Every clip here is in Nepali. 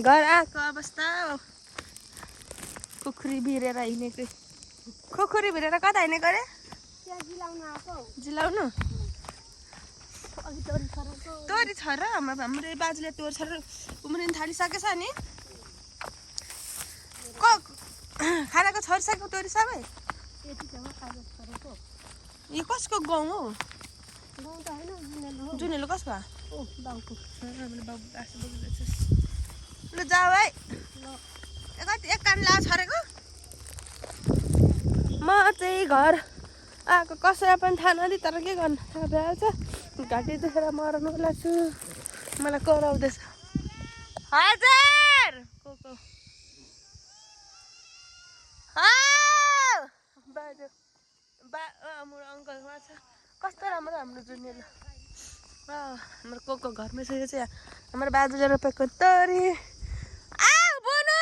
घर आएको अवस्था खुकुरी भिरेर हिँडेको खुकुरी भिरेर कता हिँडेको अरे जिलाउनु तोरी छ र हाम्रो बाजुले तोरी छ र उम्रिन थालिसकेछ नि खानाको छरिसक्यो तोरी सबै यो कसको गाउँ हो जुनेलो कसको ल जाऊ है एक कान ला छरेको म चाहिँ घर आएको कसैलाई पनि थाहा नदि तर के गर्नु थाहा भइहाल्छ घाँटी देखेर मराउनु लाग्छु मलाई कराउँदैछ हजुर हाम्रो अङ्कल उहाँ छ कस्तो राम्रो हाम्रो जुनियर हाम्रो कोको घरमै छ यो चाहिँ हाम्रो बाजुले रोपेको तोरी बुनु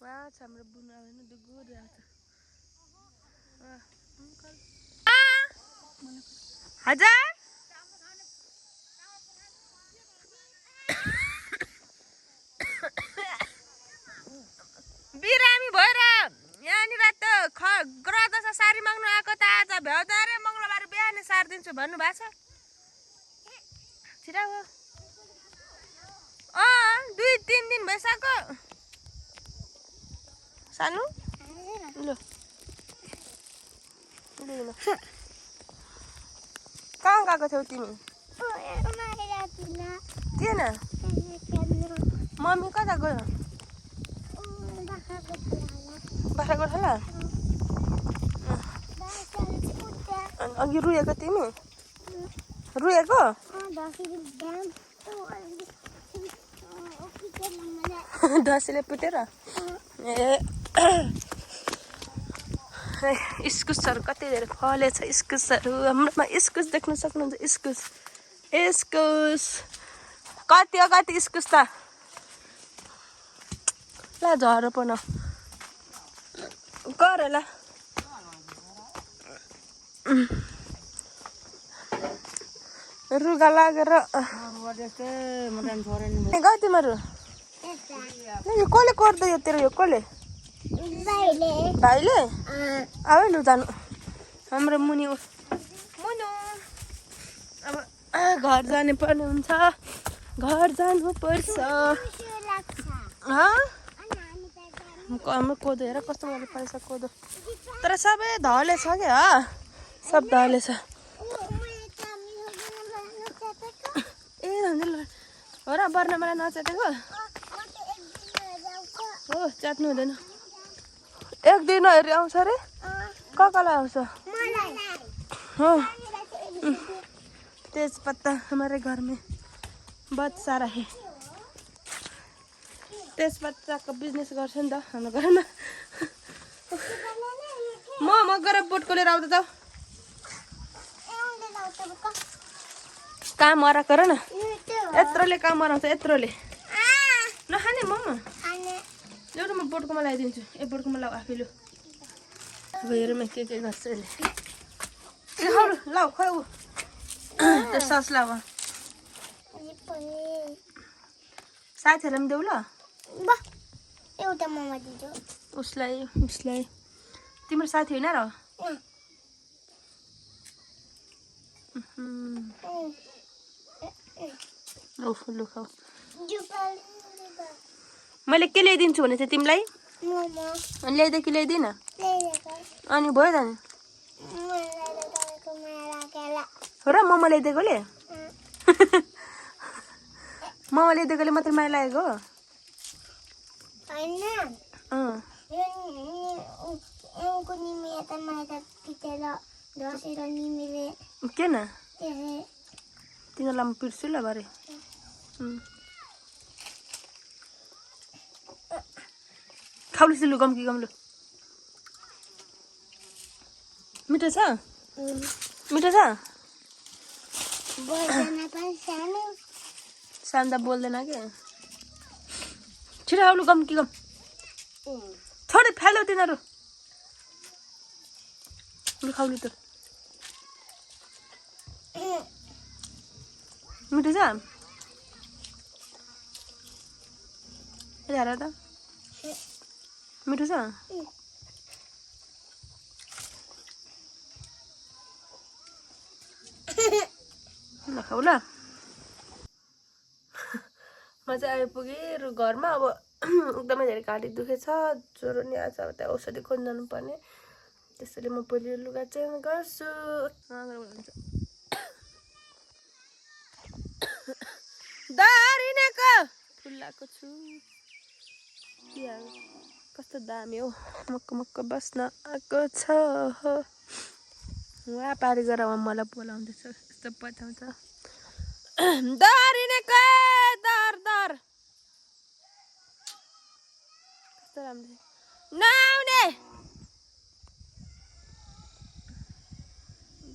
उहाँ छ हाम्रो बुनु होइन दुगुरिरहेको छ हजुर बिरामी भएर यहाँनिर त ग्रह सारी माग्नु आएको त आज भ्याउँदा अरे मङ्गलबार बिहान सारिदिन्छु भन्नुभएको छ छिरा हो 2-3 दिन भइसक्यो सानो ल कहाँ गएको थियौ तिमी किन मम्मी कता गयो बाख्राकोट होला अघि रुएको तिमी रुएको दसैँले पुटेर इस्कुसहरू कति धेरै फलेछ इस्कुसहरू हाम्रोमा इस्कुस देख्न सक्नुहुन्छ इस्कुस कति हो कति इस्कुस त ल झरो पो न गर ल रुगा लागेर गयो तिमीहरू यो कसले गर्दै यो तेरो यो कसले भाइले अब लु जानु हाम्रो मुनि अब घर जानु पर्ने हुन्छ घर जानु पर्छ हाम्रो कोदो हेर कस्तो मजा परेछ कोदो तर सबै धले छ क्या सब धले छ ए हो र बर्न मलाई नच्यातेको हो च्यात्नु हुँदैन एक दिनहरू आउँछ अरे कसलाई आउँछ हो तेजपत्ता हमारे घर में बहुत सारा है तेजपत्ताको बिजनेस गर्छ नि त हाम्रो घरमा म गएर बोटको लिएर आउँदा जाऊ काम हराएको र न यत्रोले काम हराउँछ यत्रोले नखाने मोमो ल्याउ न म बोटकोमा लगाइदिन्छु बोटकोमा लाऊ आफै लु अब हेरौँ के गर्छ यसले लाऊ खै ऊ त्यो सस लाऊ साथीहरूलाई पनि देऊ ल एउटा मोमो दिन्छु उसलाई तिम्रो साथी होइन र लु खाऊ मैले के ल्याइदिन्छु भने चाहिँ तिमीलाई अनि ल्याइदिए कि ल्याइदिन अनि भयो त नि हो र मोमो ल्याइदिएकोले मोमो ल्याइदिएकोले मात्रै माया लागेको हो किन तिनीहरूलाई म पिर्छु ल भरे खाउलु सिलु गम्की गम्लु मिठो छ सानो त बोल्दैन के छिटो आउलु गम्की गम छोडे फ्याल्यो तिनीहरू खाउलु त मिठो छ हेर त मिठो छ नखाऊ ल म चाहिँ आइपुगेँ घरमा अब एकदमै धेरै घाँटी दुखेछ ज्वरो नि आएको छ अब त्यहाँ औषधि खोज्न जानुपर्ने त्यसैले म पहिले लुगा चेन्ज गर्छु दारिनेको फुलाएको छु कस्तो दामी हो मक्क मक्क बस्न आएको छ वा पारी गरेर मलाई बोलाउँदैछ यस्तो बचाउँछ दारिनेको दर दर कस्तो राम्रो नआउने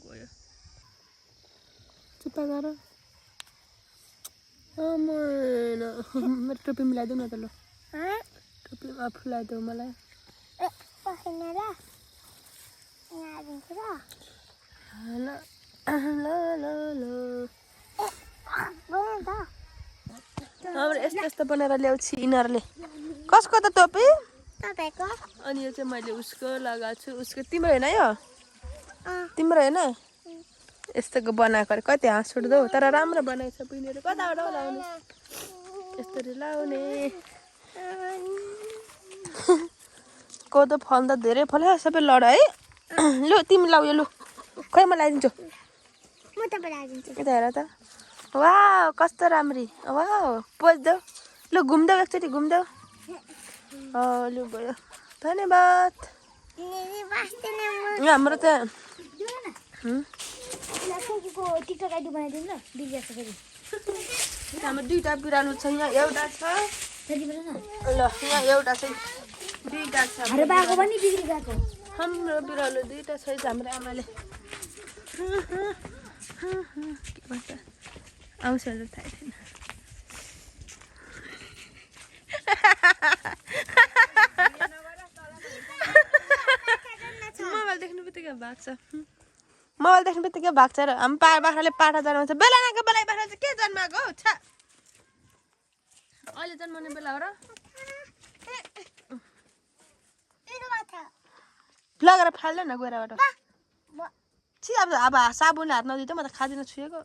गयो चुप्पा गर मेरो टोपी मिलाइदेऊ न त ल टोपी फुलाइदेऊ मलाई हाम्रो यस्तो यस्तो बनाएर ल्याउँछ यिनीहरूले कसको त टोपी अनि यो चाहिँ मैले उसको लगाएको छु उसको तिम्रो होइन यो तिम्रो होइन यस्तोको बनाएको अरे कति हाँस उठ्दो तर राम्रो बनाएको छ पिनीहरू कताबाट लाउने यस्तरी लाउने कोदो फल त धेरै फल्यो सबै लड है लु तिमी लाउ यो लु खै म लगाइदिन्छु यता हेर त वा कस्तो राम्री वा पोज्देऊ लु घुम्देऊ एकचोटि घुम्देऊ लु भयो धन्यवाद हाम्रो त हाम्रो दुईवटा बिरालो छ यहाँ एउटा छ ल यहाँ एउटा चाहिँ दुईवटा छ हाम्रो बिरालो दुईवटा छ हाम्रो आमाले के भन्छ आउँछ थाहै छैन मोबाइल देख्नु बित्तिकै भाग्छ मोबाइल देख्नु बित्तिकै भाग्छ र हामी बाख्राले पाठा जन्माउँछ बेला नएको बेला बाख्रा चाहिँ के जन्माएको हौ छ अहिले जन्माउने बेला हो र लगेर फाल्दैन न गोराबाट छि अब साबुन हात नदिँदा म त खाँदिनँ छुएको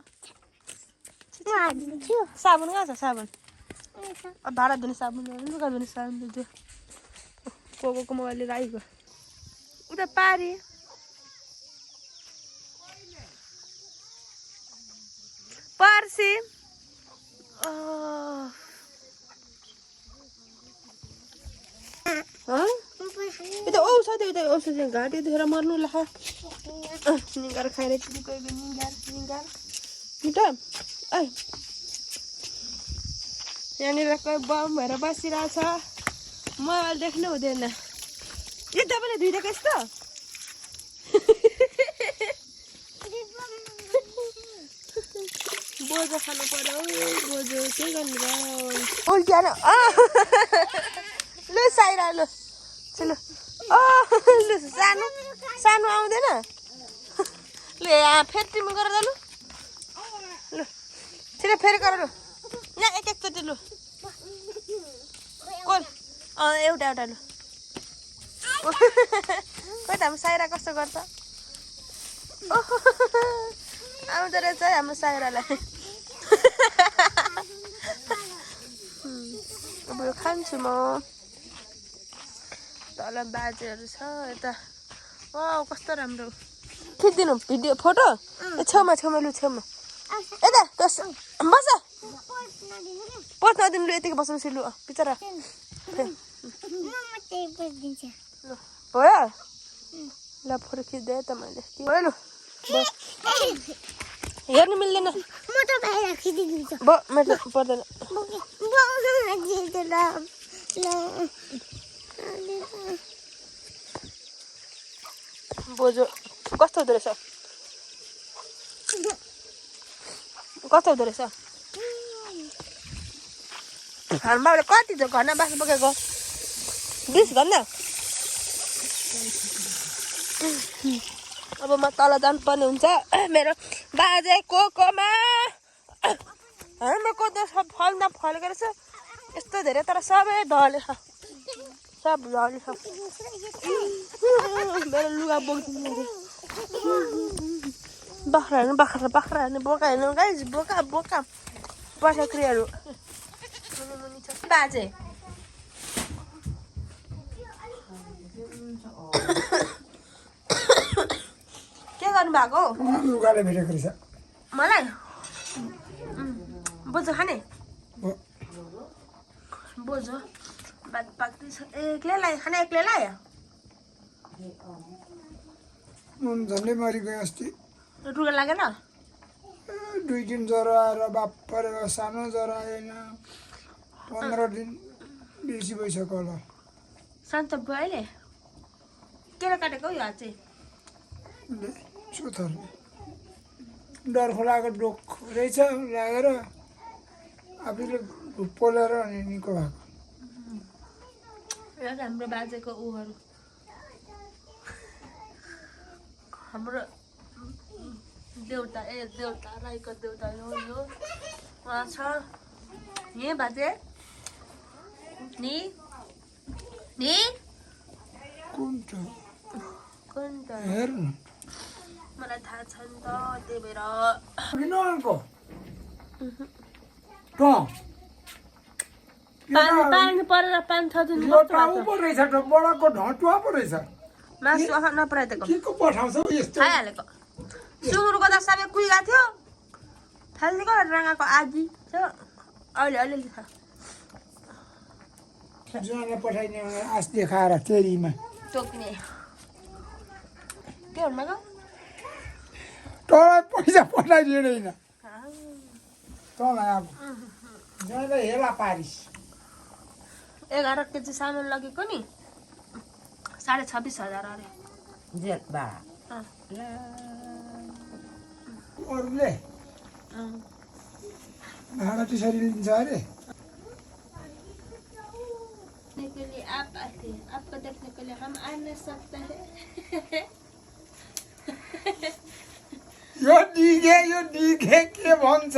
साबुन कहाँ छ साबुन अब भाँडा धुने साबुन लुगा धुने साबुन दिन्थ्यो को मोबाइल लिएर आइगयो उता पारी पर्सी यता औषधि उता औषधि घाँटी धुएर मर्नु ला निगार खाएर कोही निगार मिठो ऐ यहाँनिर कोही बम भएर बसिरहेछ मोबाइल देख्नु हुँदैन यता पनि धुइदिएको यस्तो बोजो खानु पर्यो बोजो के गर्नु भयो उल्ट्यान लु साइरा लु लु लु सानो सानो आउँदैन लु यहाँ फेरि तिमी गरेर लु लु छिटो फेरि गर लु यहाँ एक एकचोटि लु कोल एउटा एउटा लु खोइ त हाम्रो साइरा कस्तो गर्छ आउँदो रहेछ है हाम्रो साइरालाई अब यो खान्छु म तल बाजेहरू छ यता वा कस्तो राम्रो खिचिदिनु भिडियो फोटो छेउमा छेउमा लु छेउमा यता बस पोस्ट नदिनु लु यतिकै बस्नु लु बिचरा भयो ल फोटो खिच्दै त मैले भयो लु हेर्नु मिल्दैन मेरो पर्दैन बोजू कस्तो हुँदो रहेछ कस्तो हुँदो रहेछ घरमा कति छ घरमा बाख्रा बोकेको 20 घन्टा अब म तल जानुपर्ने हुन्छ मेरो बाजे कोकोमा हाम्रो कोदो सब फलेको रहेछ यस्तो धेरै तर सबै ढलेछ सब ढलेछ मेरो लुगा बोक्दिनु बाख्राहरू बोका हेर्नु गाइस बोका पछाक्रियाहरू बाजे के गर्नु भएको लुगाले भेटेको रहेछ मलाई बोजो खाने बोजो भात पाक्दैछ एक्लै खाने एक्लै लायो नुन झन्डै मरिगयो अस्ति रुगा लागेन 2 दिन ज्वरो आएर बाप परेको सानो ज्वरो आएन 15 दिन बेसी भइसक्यो होला सन्चो भयो अहिले केरा काटेको यो हात चाहिँ सुथरले डर खोलाको डोक रहेछ लागेर आफूले पोलेर अनि निको भएको एउटा हाम्रो बाजेको उहरू हाम्रो देउता राईको देउता हो यो उहाँ छ यही बाजे नि कुन त हेर्नु मलाई थाहा छ नि त त्यही भएर किन आएको पानी परेर 5-6 दिन पो रहेछ बडाको ढटुवा पो रहेछ मासु नपराइदिएको के को पठाउँछ यस्तो खाइहालेको सुँगुरको त सबै कुहिएको थियो फालिदिएको राँगाको आगी थियो अहिले अलिअलि छ जुवाले पठाइने आस देखाएर तेरीमा टोक्ने के भन्नु भएको तँलाई पैसा पठाइदिँदैन तँलाई अब जुवाले हेला पारिस 11 केजी सामान लगेको नि 26,500 अरे अरूले भाडा त्यसरी लिन्छ अरे देखने के लिए आप आते हैं आपको देखने के लिए हम आ नहीं सकते हैं यो डिगे के भन्छ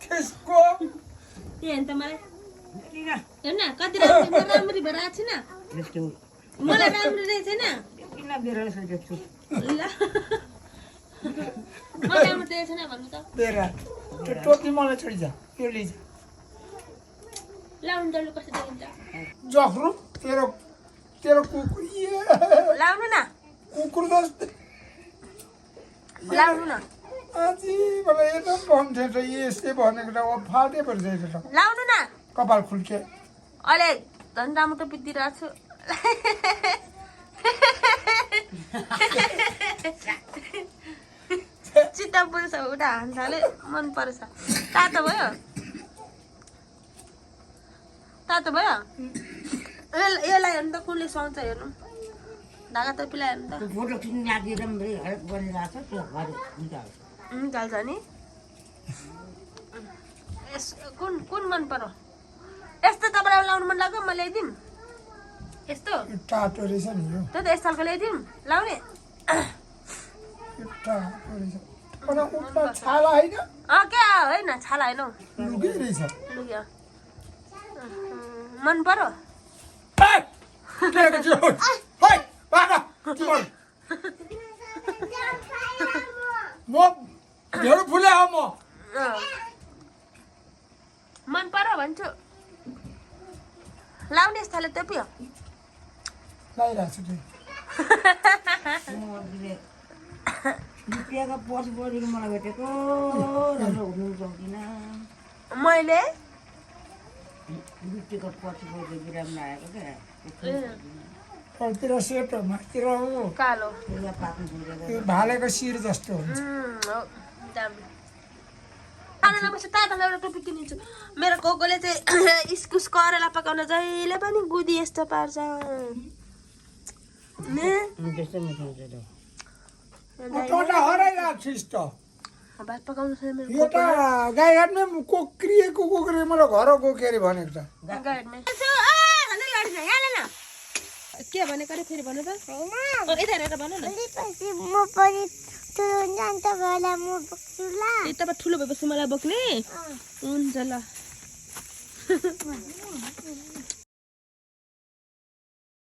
त्यसको के हेर्नु त मलाई हेर्न कति राम्ररी भएर आएको छैन मलाई राम्रो रहेछ छैन किन बेरा सोचेको छु ल मलाई राम्रो रहेछ छैन भन्नु त बेरा त्यो टोपी मलाई छोडिजा यो लिजा लाउनु डल्लो कस्तो देखिन्छ जखरु तेरो कुकुर लाउनु न कुकुर जस्तै लाउनु न अझै मलाई एकदम भन्थ्यो त यस्तै भनेको त अब फाल्टै परिसकेको छ लाउनु न कपाल खुल्के अहिले झन् राम्रो टोपी दिइरहेको छु चित्त बुझ्छ उता हान्साले मन पर्छ तातो भयो यो लगायो भने त कुनले सुहाउँछ हेर्नु ढाका टोपी लगायो भने त फोटो खिच्नु लागि राम्ररी हेल्प गरिरहेको छ त्यो घर निकाल्छ निकाल्छ नि कुन मन पर्यो यस्तो तपाईँलाई लाउनु मन लाग्यो म ल्याइदिउँ यस्तो टाटो रहेछ नि यो त्यो त यस खालको ल्याइदिउँ लाउने टाटो रहेछ अनि उठ्न छाला होइन क्या होइन छाला होइन हौ लुकै रहेछ लुग्यो मन पर्यो म ढेँडो फुले हो म मन पर्यो भन्छु लाउने यस्तोले टोपी हो लगाइरहेको छु रुपियाँको पछि परेको मलाई भेटेको राम्रो हुनु सक्दिनँ मैले रुपियाँको पछि परेको बिरामी आएको क्या तिर सेट हो माथितिर हो कालो त्यसलाई पाक्नु छोडेको यो भालेको शिर जस्तो हुन्छ तातो एउटा टोपी किनिदिन्छु मेरो कोकोले चाहिँ इस्कुस करेला पकाउन जहिले पनि गुदी यस्तो पार्छ त्यस्तै मिठो हुन्छ टोटा हराइरहेको छु त भात पकाउनु छ मेरो यो त गाईघाटमै कोक्रिएको मलाई घर गोकेरी भनेको त गाडीमै के भनेको अरे फेरि भन्नु त यता हेरेर भन्नु न पछि म पनि ठुलो हुन्छ नि तपाईँहरूलाई म बोक्छु ल ए तपाईँ ठुलो भएपछि मलाई बोक्ने हुन्छ ल